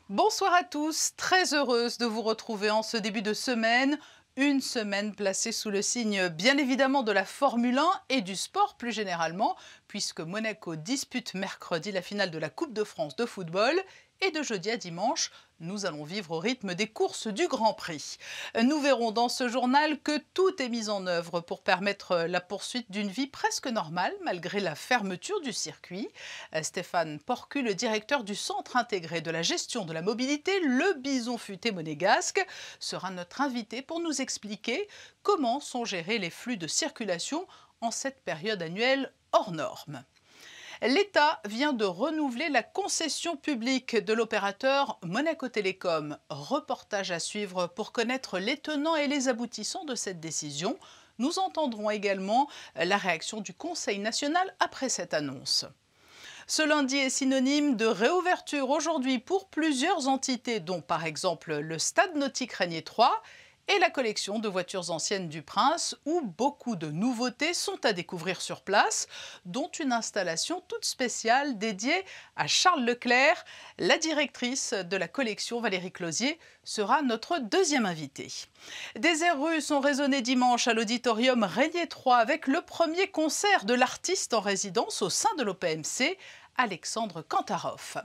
Bonsoir à tous, très heureuse de vous retrouver en ce début de semaine. Une semaine placée sous le signe bien évidemment de la Formule 1 et du sport plus généralement, puisque Monaco dispute mercredi la finale de la Coupe de France de football. Et de jeudi à dimanche, nous allons vivre au rythme des courses du Grand Prix. Nous verrons dans ce journal que tout est mis en œuvre pour permettre la poursuite d'une vie presque normale malgré la fermeture du circuit. Stéphane Porcu, le directeur du Centre intégré de la gestion de la mobilité, le Bison Futé monégasque, sera notre invité pour nous expliquer comment sont gérés les flux de circulation en cette période annuelle hors norme. L'État vient de renouveler la concession publique de l'opérateur Monaco Télécom. Reportage à suivre pour connaître les tenants et les aboutissants de cette décision. Nous entendrons également la réaction du Conseil national après cette annonce. Ce lundi est synonyme de réouverture aujourd'hui pour plusieurs entités, dont par exemple le Stade Nautique Régnier 3 et la collection de voitures anciennes du Prince, où beaucoup de nouveautés sont à découvrir sur place, dont une installation toute spéciale dédiée à Charles Leclerc. La directrice de la collection, Valérie Closier, sera notre deuxième invitée. Des airs russes ont résonné dimanche à l'auditorium Régnier 3 avec le premier concert de l'artiste en résidence au sein de l'OPMC, Alexandre Kantarov.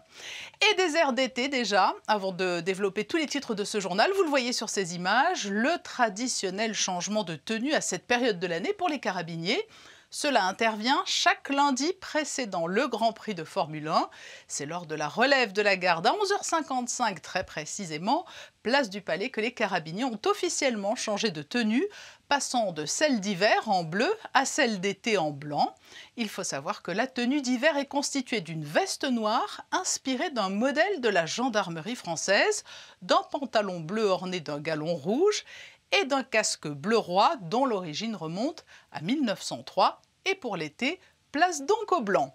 Et des airs d'été déjà, avant de développer tous les titres de ce journal, vous le voyez sur ces images, le traditionnel changement de tenue à cette période de l'année pour les carabiniers. Cela intervient chaque lundi précédant le Grand Prix de Formule 1. C'est lors de la relève de la garde à 11h55 très précisément, place du Palais, que les carabiniers ont officiellement changé de tenue, passant de celle d'hiver en bleu à celle d'été en blanc. Il faut savoir que la tenue d'hiver est constituée d'une veste noire inspirée d'un modèle de la gendarmerie française, d'un pantalon bleu orné d'un galon rouge et d'un casque bleu roi dont l'origine remonte à 1903. Et pour l'été, place donc au blanc.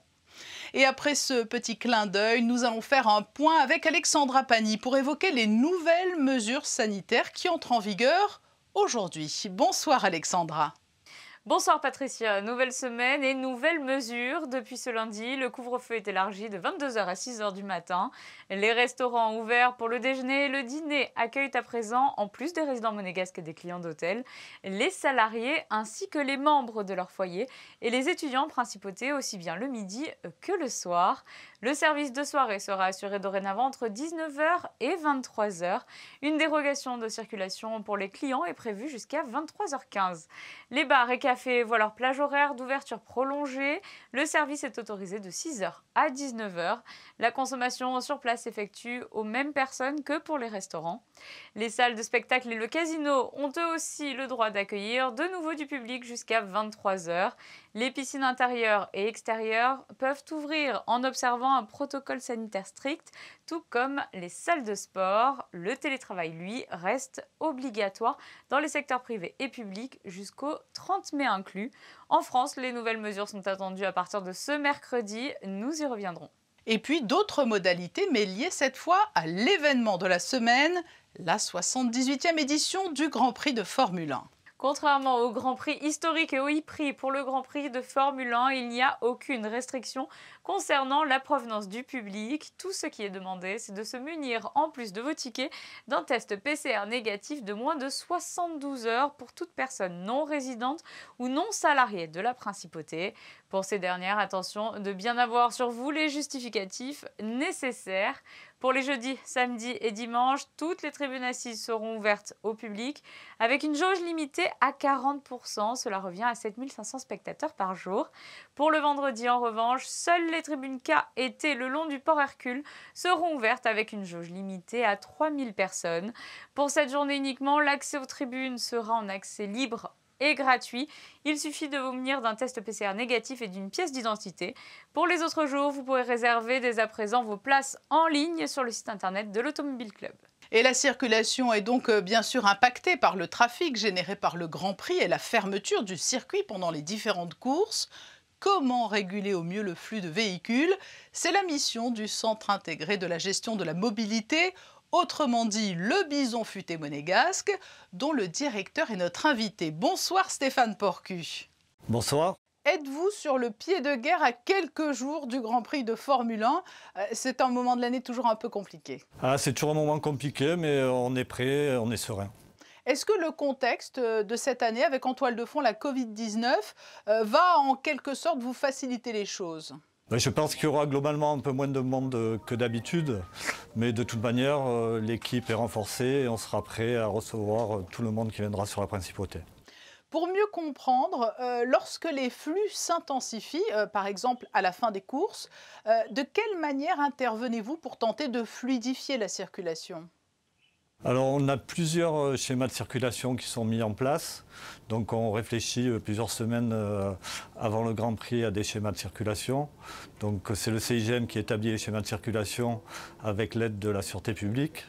Et après ce petit clin d'œil, nous allons faire un point avec Alexandra Pani pour évoquer les nouvelles mesures sanitaires qui entrent en vigueur aujourd'hui. Bonsoir Alexandra. Bonsoir Patricia, nouvelle semaine et nouvelles mesures. Depuis ce lundi, le couvre-feu est élargi de 22h à 6h du matin. Les restaurants ouverts pour le déjeuner et le dîner accueillent à présent, en plus des résidents monégasques et des clients d'hôtel, les salariés ainsi que les membres de leur foyer et les étudiants en principauté aussi bien le midi que le soir. Le service de soirée sera assuré dorénavant entre 19h et 23h. Une dérogation de circulation pour les clients est prévue jusqu'à 23h15. Les bars et cafés voient leur plage horaire d'ouverture prolongée. Le service est autorisé de 6h à 19h. La consommation sur place s'effectue aux mêmes personnes que pour les restaurants. Les salles de spectacle et le casino ont eux aussi le droit d'accueillir de nouveau du public jusqu'à 23h. Les piscines intérieures et extérieures peuvent ouvrir en observant un protocole sanitaire strict, tout comme les salles de sport. Le télétravail, lui, reste obligatoire dans les secteurs privés et publics jusqu'au 30 mai inclus. En France, les nouvelles mesures sont attendues à partir de ce mercredi. Nous y reviendrons. Et puis d'autres modalités, mais liées cette fois à l'événement de la semaine, la 78e édition du Grand Prix de Formule 1. Contrairement au Grand Prix historique et au e-prix pour le Grand Prix de Formule 1, il n'y a aucune restriction concernant la provenance du public. Tout ce qui est demandé, c'est de se munir, en plus de vos tickets, d'un test PCR négatif de moins de 72 heures pour toute personne non résidente ou non salariée de la principauté. Pour ces dernières, attention de bien avoir sur vous les justificatifs nécessaires. Pour les jeudis, samedis et dimanches, toutes les tribunes assises seront ouvertes au public avec une jauge limitée à 40%. Cela revient à 7500 spectateurs par jour. Pour le vendredi, en revanche, seules les tribunes K et T le long du port Hercule seront ouvertes avec une jauge limitée à 3000 personnes. Pour cette journée uniquement, l'accès aux tribunes sera en accès libre et gratuit. Il suffit de vous munir d'un test PCR négatif et d'une pièce d'identité. Pour les autres jours, vous pourrez réserver dès à présent vos places en ligne sur le site internet de l'Automobile Club. Et la circulation est donc bien sûr impactée par le trafic généré par le Grand Prix et la fermeture du circuit pendant les différentes courses. Comment réguler au mieux le flux de véhicules? C'est la mission du Centre intégré de la gestion de la mobilité, autrement dit le Bison Futé monégasque, dont le directeur est notre invité. Bonsoir Stéphane Porcu. Bonsoir. êtes-vous sur le pied de guerre à quelques jours du Grand Prix de Formule 1? C'est un moment de l'année toujours un peu compliqué. Ah, c'est toujours un moment compliqué, mais on est prêt, on est serein. Est-ce que le contexte de cette année, avec en toile de fond la Covid-19, va en quelque sorte vous faciliter les choses? Je pense qu'il y aura globalement un peu moins de monde que d'habitude, mais de toute manière, l'équipe est renforcée et on sera prêt à recevoir tout le monde qui viendra sur la principauté. Pour mieux comprendre, lorsque les flux s'intensifient, par exemple à la fin des courses, de quelle manière intervenez-vous pour tenter de fluidifier la circulation? Alors on a plusieurs schémas de circulation qui sont mis en place. Donc on réfléchit plusieurs semaines avant le Grand Prix à des schémas de circulation. Donc c'est le CIGM qui établit les schémas de circulation avec l'aide de la sûreté publique.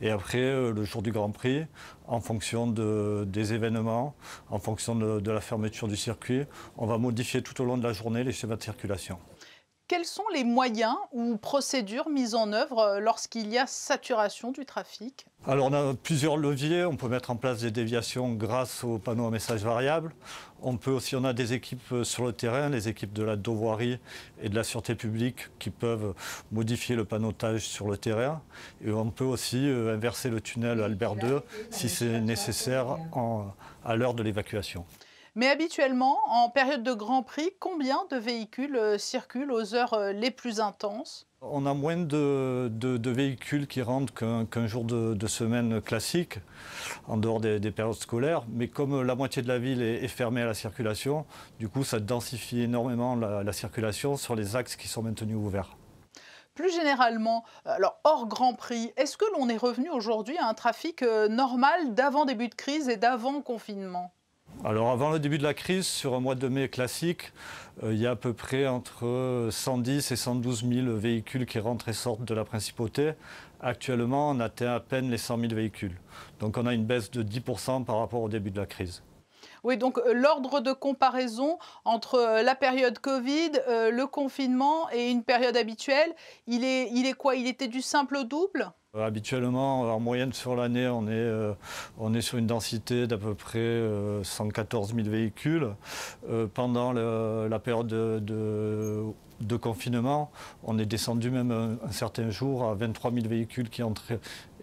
Et après, le jour du Grand Prix, en fonction des événements, en fonction de la fermeture du circuit, on va modifier tout au long de la journée les schémas de circulation. Quels sont les moyens ou procédures mises en œuvre lorsqu'il y a saturation du trafic? Alors on a plusieurs leviers, on peut mettre en place des déviations grâce aux panneaux à messages variables. On a des équipes sur le terrain, les équipes de la Dovoirie et de la Sûreté publique qui peuvent modifier le panneautage sur le terrain. Et on peut aussi inverser le tunnel Albert II si c'est nécessaire à l'heure de l'évacuation. Mais habituellement, en période de Grand Prix, combien de véhicules circulent aux heures les plus intenses? On a moins de véhicules qui rentrent qu'un jour de semaine classique, en dehors des périodes scolaires. Mais comme la moitié de la ville est fermée à la circulation, du coup ça densifie énormément la circulation sur les axes qui sont maintenus ouverts. Plus généralement, alors hors Grand Prix, est-ce que l'on est revenu aujourd'hui à un trafic normal d'avant début de crise et d'avant confinement? Alors avant le début de la crise, sur un mois de mai classique, il y a à peu près entre 110 et 112 000 véhicules qui rentrent et sortent de la principauté. Actuellement, on atteint à peine les 100 000 véhicules. Donc on a une baisse de 10% par rapport au début de la crise. Oui, donc l'ordre de comparaison entre la période Covid, le confinement et une période habituelle, il est quoi? Il était du simple au double? Habituellement, en moyenne sur l'année, on est sur une densité d'à peu près 114 000 véhicules. Pendant la période de confinement, on est descendu même un certain jour à 23 000 véhicules qui entrent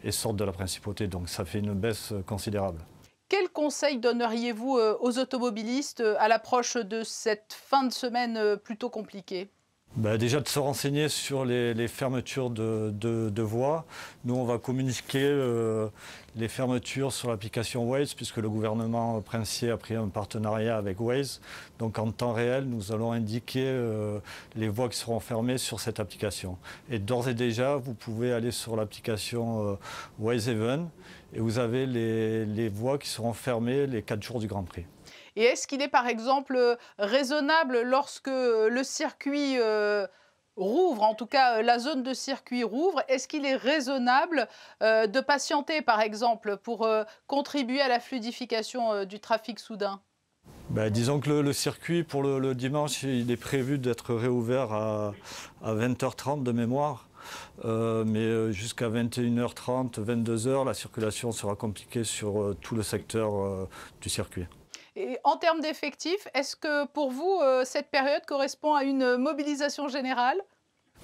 et sortent de la principauté. Donc ça fait une baisse considérable. Quel conseil donneriez-vous aux automobilistes à l'approche de cette fin de semaine plutôt compliquée? Déjà de se renseigner sur les fermetures de voies. Nous, on va communiquer les fermetures sur l'application Waze, puisque le gouvernement princier a pris un partenariat avec Waze. Donc en temps réel, nous allons indiquer les voies qui seront fermées sur cette application. Et d'ores et déjà, vous pouvez aller sur l'application Waze Even et vous avez les voies qui seront fermées les 4 jours du Grand Prix. Et est-ce qu'il est par exemple raisonnable lorsque le circuit rouvre, en tout cas la zone de circuit rouvre, est-ce qu'il est raisonnable de patienter par exemple pour contribuer à la fluidification du trafic soudain? Disons que le circuit pour le dimanche, il est prévu d'être réouvert à 20h30 de mémoire. Mais jusqu'à 21h30, 22h, la circulation sera compliquée sur tout le secteur du circuit. Et en termes d'effectifs, est-ce que pour vous, cette période correspond à une mobilisation générale?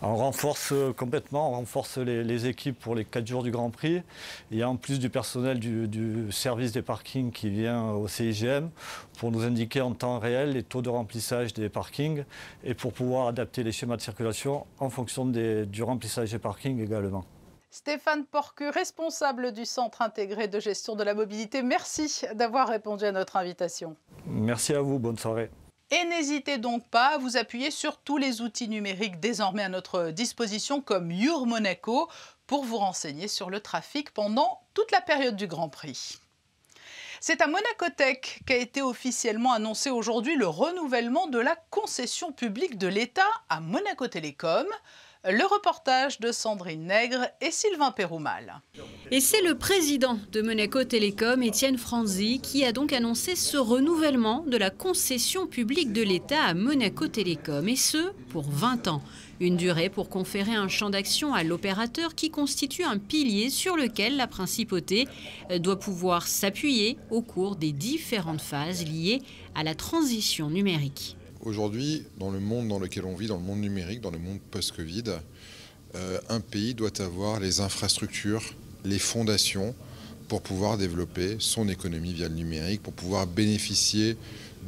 On renforce complètement, on renforce les équipes pour les 4 jours du Grand Prix. Il y a en plus du personnel du service des parkings qui vient au CIGM pour nous indiquer en temps réel les taux de remplissage des parkings et pour pouvoir adapter les schémas de circulation en fonction du remplissage des parkings également. Stéphane Porcu, responsable du Centre intégré de gestion de la mobilité, merci d'avoir répondu à notre invitation. Merci à vous, bonne soirée. Et n'hésitez donc pas à vous appuyer sur tous les outils numériques désormais à notre disposition comme Your Monaco pour vous renseigner sur le trafic pendant toute la période du Grand Prix. C'est à Monacotech qu'a été officiellement annoncé aujourd'hui le renouvellement de la concession publique de l'État à Monaco Télécom. Le reportage de Sandrine Nègre et Sylvain Péroumal. Et c'est le président de Monaco Télécom, Étienne Franzi, qui a donc annoncé ce renouvellement de la concession publique de l'État à Monaco Télécom, et ce, pour 20 ans. Une durée pour conférer un champ d'action à l'opérateur qui constitue un pilier sur lequel la principauté doit pouvoir s'appuyer au cours des différentes phases liées à la transition numérique. Aujourd'hui, dans le monde dans lequel on vit, dans le monde numérique, dans le monde post-Covid, un pays doit avoir les infrastructures, les fondations pour pouvoir développer son économie via le numérique, pour pouvoir bénéficier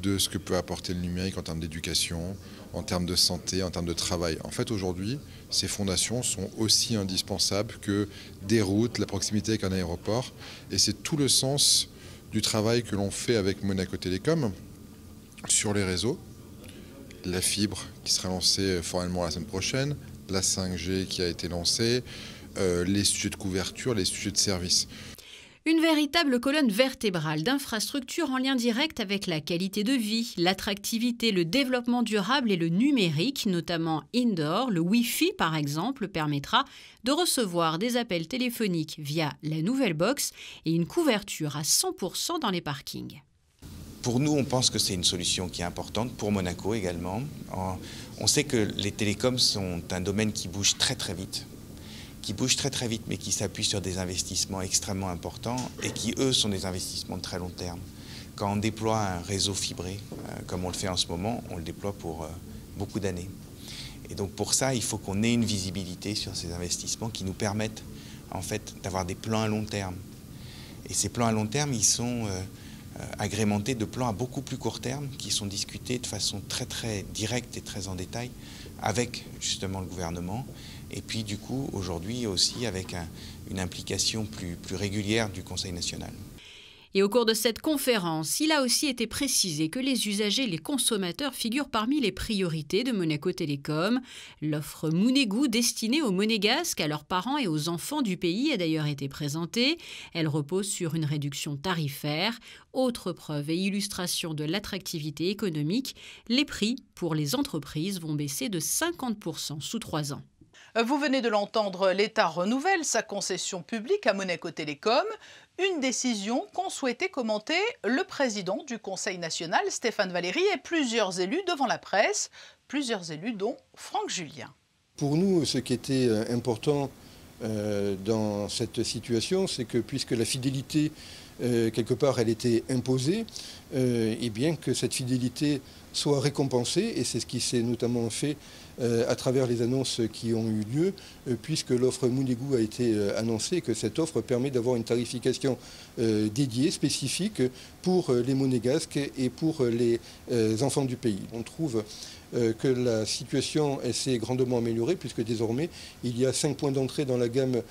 de ce que peut apporter le numérique en termes d'éducation, en termes de santé, en termes de travail. En fait, aujourd'hui, ces fondations sont aussi indispensables que des routes, la proximité avec un aéroport. Et c'est tout le sens du travail que l'on fait avec Monaco Télécom sur les réseaux. La fibre qui sera lancée formellement la semaine prochaine, la 5G qui a été lancée, les sujets de couverture, les sujets de service. Une véritable colonne vertébrale d'infrastructures en lien direct avec la qualité de vie, l'attractivité, le développement durable et le numérique, notamment indoor. Le Wi-Fi, par exemple, permettra de recevoir des appels téléphoniques via la nouvelle box et une couverture à 100% dans les parkings. Pour nous, on pense que c'est une solution qui est importante, pour Monaco également. On sait que les télécoms sont un domaine qui bouge très très vite. Mais qui s'appuie sur des investissements extrêmement importants et qui, eux, sont des investissements de très long terme. Quand on déploie un réseau fibré, comme on le fait en ce moment, on le déploie pour beaucoup d'années. Et donc pour ça, il faut qu'on ait une visibilité sur ces investissements qui nous permettent en fait d'avoir des plans à long terme. Et ces plans à long terme, ils sont agrémentés de plans à beaucoup plus court terme qui sont discutés de façon très très directe et très en détail avec justement le gouvernement. Et puis du coup, aujourd'hui aussi avec une implication plus régulière du Conseil national. Et au cours de cette conférence, il a aussi été précisé que les usagers et les consommateurs figurent parmi les priorités de Monaco Télécom. L'offre Mounegou destinée aux Monégasques, à leurs parents et aux enfants du pays a d'ailleurs été présentée. Elle repose sur une réduction tarifaire. Autre preuve et illustration de l'attractivité économique, les prix pour les entreprises vont baisser de 50% sous 3 ans. Vous venez de l'entendre, l'État renouvelle sa concession publique à Monaco Télécom, une décision qu'ont souhaité commenter le président du Conseil national, Stéphane Valéry, et plusieurs élus devant la presse, plusieurs élus dont Franck Julien. Pour nous, ce qui était important dans cette situation, c'est que puisque la fidélité, quelque part, elle était imposée, et bien que cette fidélité soit récompensée, et c'est ce qui s'est notamment fait à travers les annonces qui ont eu lieu, puisque l'offre Mounegou a été annoncée, et que cette offre permet d'avoir une tarification dédiée, spécifique pour les Monégasques et pour les enfants du pays. On trouve que la situation s'est grandement améliorée, puisque désormais il y a 5 points d'entrée dans la gamme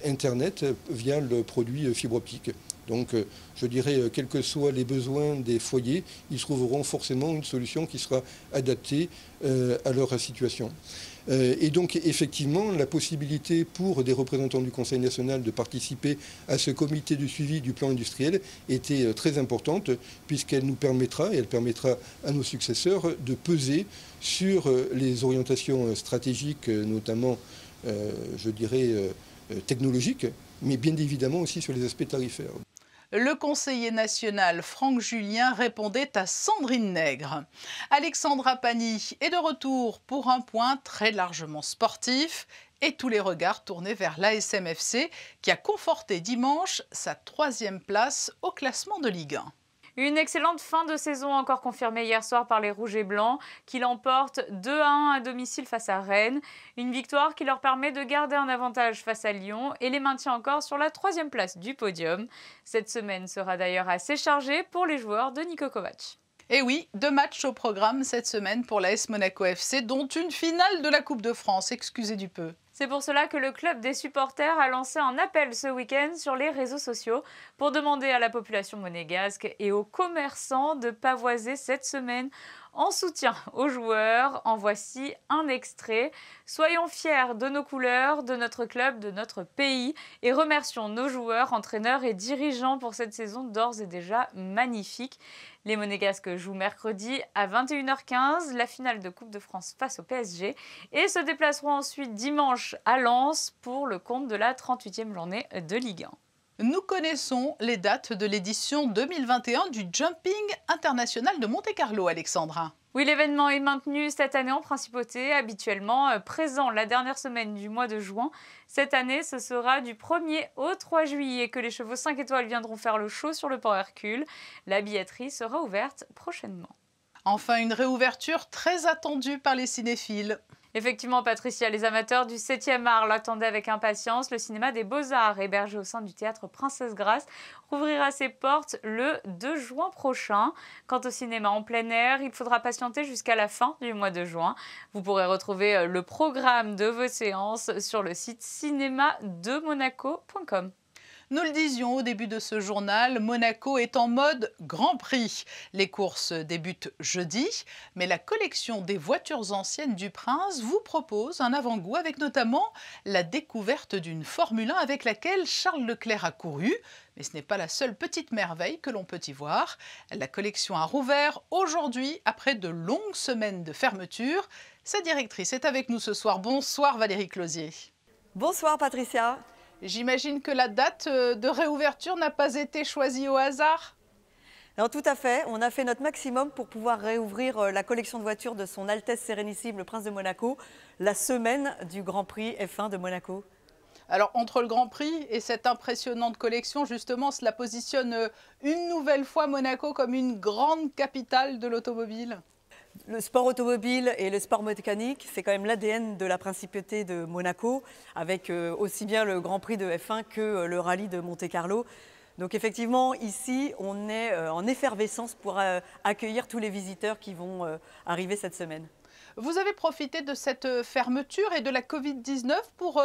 Internet via le produit fibre optique. Donc je dirais, quels que soient les besoins des foyers, ils trouveront forcément une solution qui sera adaptée à leur situation. Et donc effectivement, la possibilité pour des représentants du Conseil national de participer à ce comité de suivi du plan industriel était très importante, puisqu'elle nous permettra, et elle permettra à nos successeurs, de peser sur les orientations stratégiques, notamment, je dirais, technologiques, mais bien évidemment aussi sur les aspects tarifaires. Le conseiller national Franck Julien répondait à Sandrine Nègre. Alexandra Pagny est de retour pour un point très largement sportif et tous les regards tournés vers l'ASM FC qui a conforté dimanche sa 3e place au classement de Ligue 1. Une excellente fin de saison encore confirmée hier soir par les Rouges et Blancs qui l'emportent 2-1 à domicile face à Rennes. Une victoire qui leur permet de garder un avantage face à Lyon et les maintient encore sur la 3e place du podium. Cette semaine sera d'ailleurs assez chargée pour les joueurs de Niko Kovac. Et oui, 2 matchs au programme cette semaine pour l'AS Monaco FC, dont une finale de la Coupe de France, excusez du peu. C'est pour cela que le club des supporters a lancé un appel ce week-end sur les réseaux sociaux pour demander à la population monégasque et aux commerçants de pavoiser cette semaine en soutien aux joueurs. En voici un extrait. Soyons fiers de nos couleurs, de notre club, de notre pays et remercions nos joueurs, entraîneurs et dirigeants pour cette saison d'ores et déjà magnifique. Les Monégasques jouent mercredi à 21h15 la finale de Coupe de France face au PSG et se déplaceront ensuite dimanche à Lens pour le compte de la 38e journée de Ligue 1. Nous connaissons les dates de l'édition 2021 du Jumping International de Monte-Carlo, Alexandra. Oui, l'événement est maintenu cette année en principauté, habituellement présent la dernière semaine du mois de juin. Cette année, ce sera du 1er au 3 juillet que les chevaux 5 étoiles viendront faire le show sur le port Hercule. La billetterie sera ouverte prochainement. Enfin, une réouverture très attendue par les cinéphiles. Effectivement, Patricia, les amateurs du 7e art l'attendaient avec impatience. Le cinéma des Beaux-Arts, hébergé au sein du théâtre Princesse Grace, rouvrira ses portes le 2 juin prochain. Quant au cinéma en plein air, il faudra patienter jusqu'à la fin du mois de juin. Vous pourrez retrouver le programme de vos séances sur le site cinémademonaco.com. Nous le disions au début de ce journal, Monaco est en mode Grand Prix. Les courses débutent jeudi, mais la collection des voitures anciennes du Prince vous propose un avant-goût avec notamment la découverte d'une Formule 1 avec laquelle Charles Leclerc a couru. Mais ce n'est pas la seule petite merveille que l'on peut y voir. La collection a rouvert aujourd'hui après de longues semaines de fermeture. Sa directrice est avec nous ce soir. Bonsoir Valérie Closier. Bonsoir Patricia. J'imagine que la date de réouverture n'a pas été choisie au hasard? Alors, tout à fait, on a fait notre maximum pour pouvoir réouvrir la collection de voitures de son Altesse Sérénissime, le Prince de Monaco, la semaine du Grand Prix F1 de Monaco. Alors, entre le Grand Prix et cette impressionnante collection, justement, cela positionne une nouvelle fois Monaco comme une grande capitale de l'automobile. Le sport automobile et le sport mécanique, c'est quand même l'ADN de la principauté de Monaco, avec aussi bien le Grand Prix de F1 que le rallye de Monte-Carlo. Donc effectivement, ici, on est en effervescence pour accueillir tous les visiteurs qui vont arriver cette semaine. Vous avez profité de cette fermeture et de la Covid-19 pour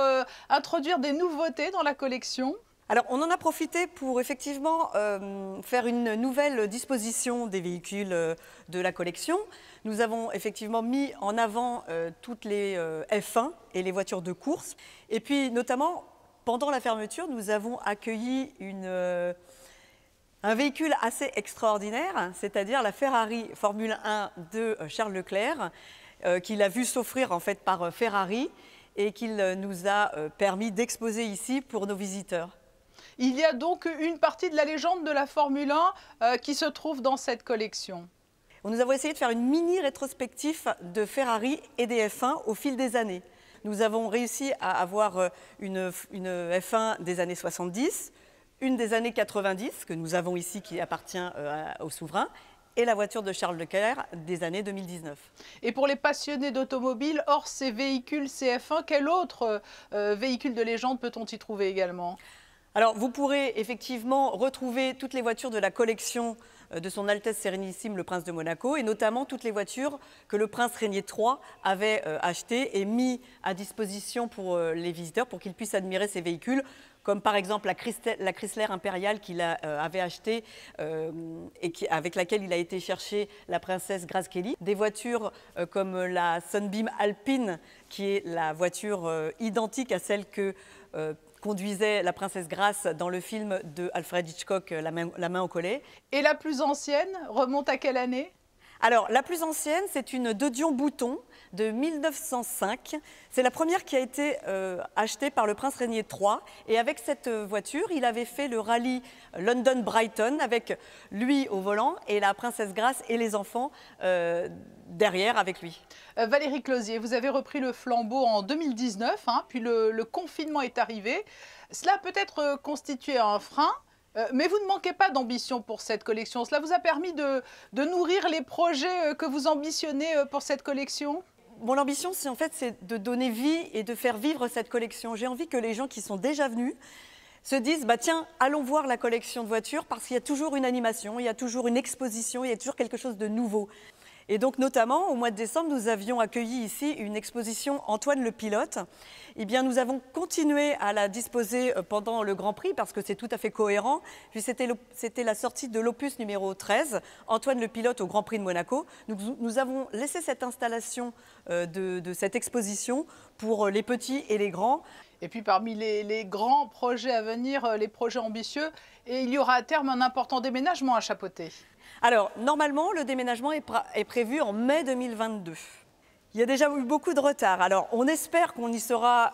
introduire des nouveautés dans la collection? Alors, on en a profité pour effectivement faire une nouvelle disposition des véhicules de la collection. Nous avons effectivement mis en avant toutes les F1 et les voitures de course. Et puis, notamment, pendant la fermeture, nous avons accueilli un véhicule assez extraordinaire, c'est-à-dire la Ferrari Formule 1 de Charles Leclerc, qu'il a vu s'offrir en fait par Ferrari et qu'il nous a permis d'exposer ici pour nos visiteurs. Il y a donc une partie de la légende de la Formule 1 qui se trouve dans cette collection. Nous avons essayé de faire une mini rétrospective de Ferrari et des F1 au fil des années. Nous avons réussi à avoir une F1 des années 70, une des années 90, que nous avons ici qui appartient au souverain, et la voiture de Charles Leclerc des années 2019. Et pour les passionnés d'automobile, hors ces véhicules CF1, quel autre véhicule de légende peut-on y trouver également ? Alors, vous pourrez effectivement retrouver toutes les voitures de la collection de son Altesse Sérénissime, le Prince de Monaco, et notamment toutes les voitures que le Prince Régnier III avait achetées et mis à disposition pour les visiteurs pour qu'ils puissent admirer ces véhicules, comme par exemple la Chrysler Impériale qu'il avait achetée et avec laquelle il a été chercher la princesse Grace Kelly. Des voitures comme la Sunbeam Alpine, qui est la voiture identique à celle que conduisait la princesse Grace dans le film de Alfred Hitchcock, La main au collet. Et la plus ancienne remonte à quelle année ? Alors, la plus ancienne, c'est une de Dion Bouton de 1905. C'est la première qui a été achetée par le prince Régnier III. Et avec cette voiture, il avait fait le rallye London-Brighton avec lui au volant et la princesse Grace et les enfants derrière avec lui. Valérie Closier, vous avez repris le flambeau en 2019, puis le confinement est arrivé. Cela a peut-être constitué un frein. Mais vous ne manquez pas d'ambition pour cette collection. Cela vous a permis de nourrir les projets que vous ambitionnez pour cette collection ? Mon ambition, c'est de donner vie et de faire vivre cette collection. J'ai envie que les gens qui sont déjà venus se disent tiens, allons voir la collection de voitures parce qu'il y a toujours une animation, il y a toujours une exposition, il y a toujours quelque chose de nouveau. Et donc, notamment, au mois de décembre, nous avions accueilli ici une exposition Antoine le Pilote. Eh bien, nous avons continué à la disposer pendant le Grand Prix parce que c'est tout à fait cohérent. Puis c'était la sortie de l'opus numéro 13, Antoine le Pilote au Grand Prix de Monaco. Nous avons laissé cette installation de cette exposition pour les petits et les grands. Et puis parmi les grands projets à venir, les projets ambitieux, et il y aura à terme un important déménagement à chapeauter. Alors, normalement, le déménagement est prévu en mai 2022. Il y a déjà eu beaucoup de retard. Alors, on espère qu'on y sera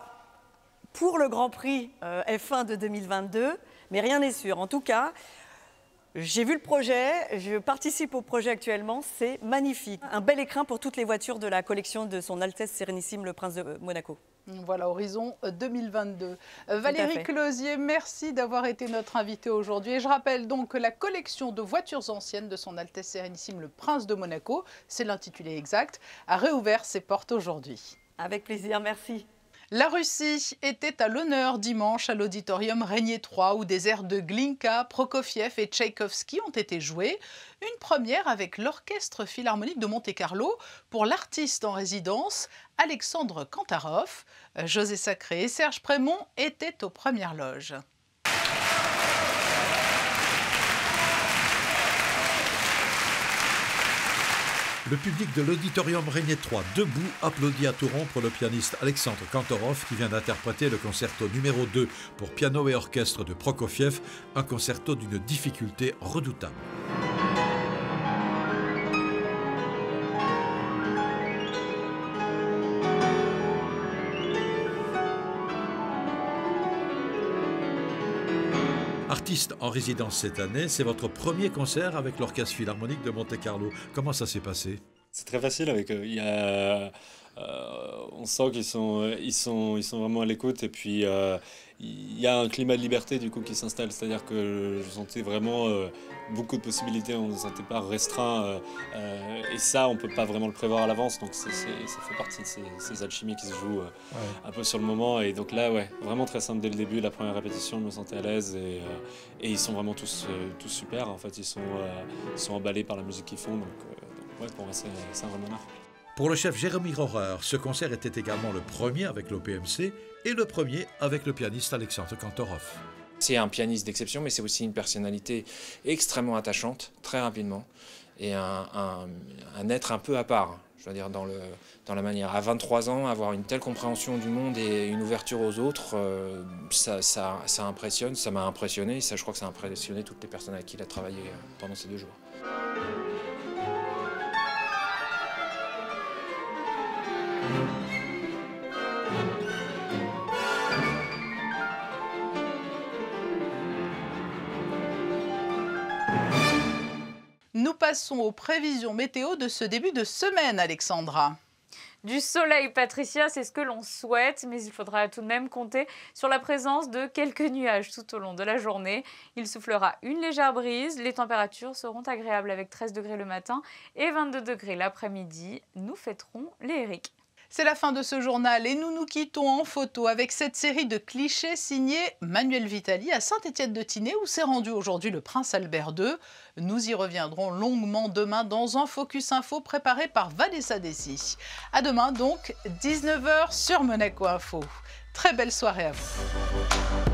pour le Grand Prix F1 de 2022, mais rien n'est sûr. En tout cas, j'ai vu le projet, je participe au projet actuellement, c'est magnifique. Un bel écrin pour toutes les voitures de la collection de son Altesse Sérénissime, le Prince de Monaco. Voilà, horizon 2022. Valérie Closier, merci d'avoir été notre invitée aujourd'hui. Et je rappelle donc que la collection de voitures anciennes de son Altesse Sérénissime, le Prince de Monaco, c'est l'intitulé exact, a réouvert ses portes aujourd'hui. Avec plaisir, merci. La Russie était à l'honneur dimanche à l'auditorium Régnier 3 où des airs de Glinka, Prokofiev et Tchaïkovski ont été joués. Une première avec l'Orchestre Philharmonique de Monte-Carlo pour l'artiste en résidence Alexandre Kantarov. José Sacré et Serge Prémont étaient aux premières loges. Le public de l'auditorium Régnier 3, debout, applaudit à tout rompre le pianiste Alexandre Kantarov qui vient d'interpréter le concerto numéro 2 pour piano et orchestre de Prokofiev, un concerto d'une difficulté redoutable. Artiste en résidence cette année, c'est votre premier concert avec l'Orchestre Philharmonique de Monte-Carlo. Comment ça s'est passé? C'est très facile avec eux. On sent qu'ils sont vraiment à l'écoute et puis il y a un climat de liberté du coup qui s'installe. C'est-à-dire que je sentais vraiment beaucoup de possibilités, on ne se sentait pas restreint et ça on ne peut pas vraiment le prévoir à l'avance. Donc ça fait partie de ces alchimies qui se jouent un peu sur le moment. Et donc là, ouais, vraiment très simple dès le début. La première répétition, je me sentais à l'aise et ils sont vraiment tous super. En fait, ils sont emballés par la musique qu'ils font. Donc ouais, pour moi, c'est un vrai bonheur. Pour le chef Jérémy Rohrer, ce concert était également le premier avec l'OPMC et le premier avec le pianiste Alexandre Kantarov. C'est un pianiste d'exception, mais c'est aussi une personnalité extrêmement attachante, très rapidement, et un être un peu à part, je veux dire, dans la manière. À 23 ans, avoir une telle compréhension du monde et une ouverture aux autres, ça impressionne, ça m'a impressionné, et ça, je crois que ça a impressionné toutes les personnes avec qui il a travaillé pendant ces 2 jours. Nous passons aux prévisions météo de ce début de semaine, Alexandra. Du soleil, Patricia, c'est ce que l'on souhaite, mais il faudra tout de même compter sur la présence de quelques nuages tout au long de la journée. Il soufflera une légère brise, les températures seront agréables avec 13 degrés le matin et 22 degrés l'après-midi. Nous fêterons les Éric. C'est la fin de ce journal et nous nous quittons en photo avec cette série de clichés signés Manuel Vitali à Saint-Étienne-de-Tinée où s'est rendu aujourd'hui le prince Albert II. Nous y reviendrons longuement demain dans un Focus Info préparé par Vanessa Dessy. À demain donc, 19h sur Monaco Info. Très belle soirée à vous.